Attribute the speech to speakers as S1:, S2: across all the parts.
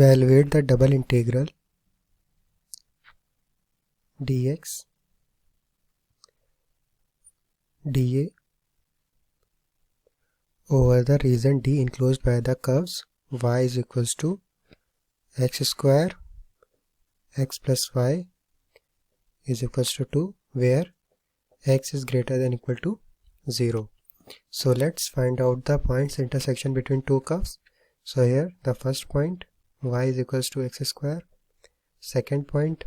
S1: evaluate the double integral dx dA over the region D enclosed by the curves y is equals to x square x plus y is equals to 2, where x is greater than equal to 0. So let's find out the points intersection between two curves. So here the first point, y is equals to x square. Second point,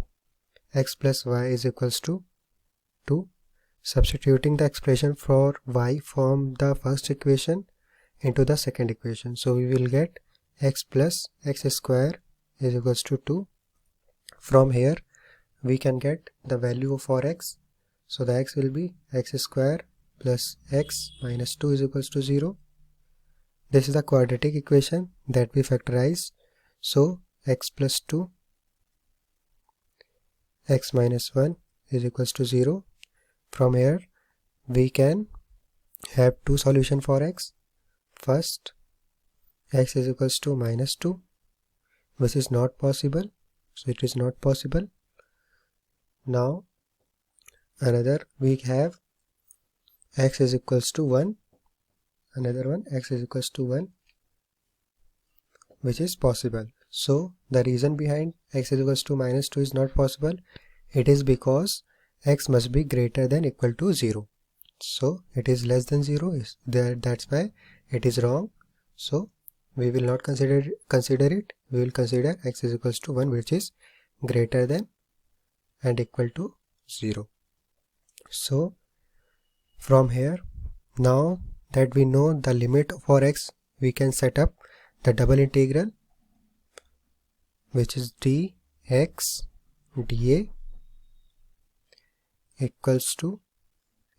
S1: x plus y is equals to 2. Substituting the expression for y from the first equation into the second equation. So we will get x plus x square is equals to 2. From here we can get the value for x. So the x will be x square plus x minus 2 is equals to 0. This is the quadratic equation that we factorize. So x plus 2 x minus 1 is equals to 0. From here we can have two solutions for x. First, x is equals to minus 2, which is not possible. So it is not possible. Now another, we have x is equals to 1. Another one, x is equals to 1, which is possible. So the reason behind x is equals to minus 2 is not possible. It is because x must be greater than equal to 0. So it is less than 0 is there. That's why it is wrong. So we will not consider it. We will consider x is equals to 1, which is greater than and equal to 0. So from here, now that we know the limit for x, we can set up the double integral, which is dx dA equals to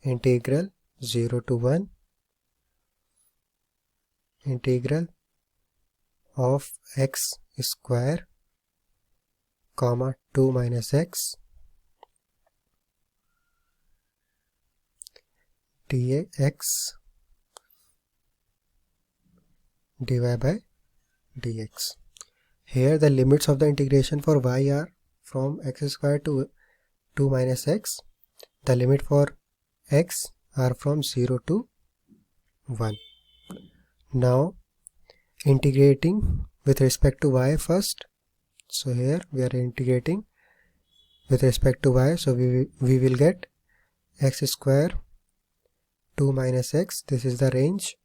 S1: integral 0 to 1 integral of x square comma 2 minus x dx divided by dx. Here the limits of the integration for y are from x square to 2 minus x. The limit for x are from 0 to 1. Now integrating with respect to y first. So here we are integrating with respect to y. So we will get x square 2 minus x. This is the range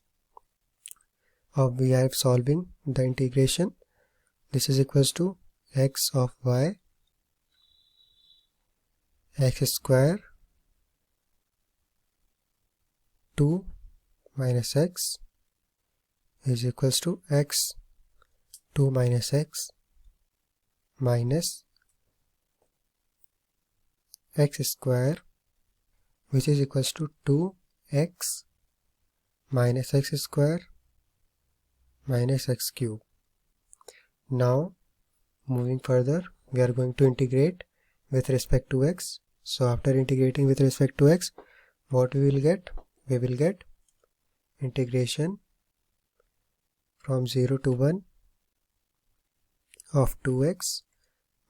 S1: of we are solving the integration. This is equals to x of y x square 2 minus x is equals to x 2 minus x minus x square, which is equals to 2x minus x square minus x cube. Now moving further, we are going to integrate with respect to x. So after integrating with respect to x, what we will get? We will get integration from 0 to 1 of 2x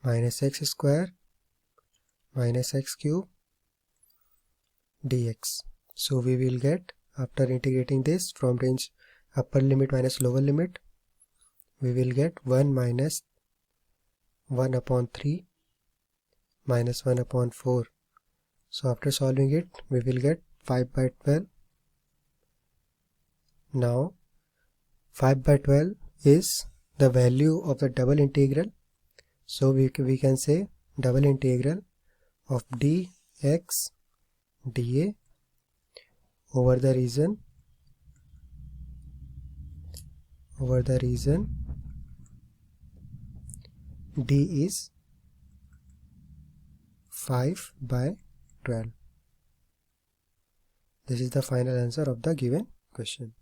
S1: minus x square minus x cube dx. So we will get, after integrating this from range upper limit minus lower limit, we will get 1 minus 1 upon 3 minus 1 upon 4. So after solving it, we will get 5 by 12. Now 5 by 12 is the value of the double integral. So we can say double integral of dx dA over the region D is 5 by 12. This is the final answer of the given question.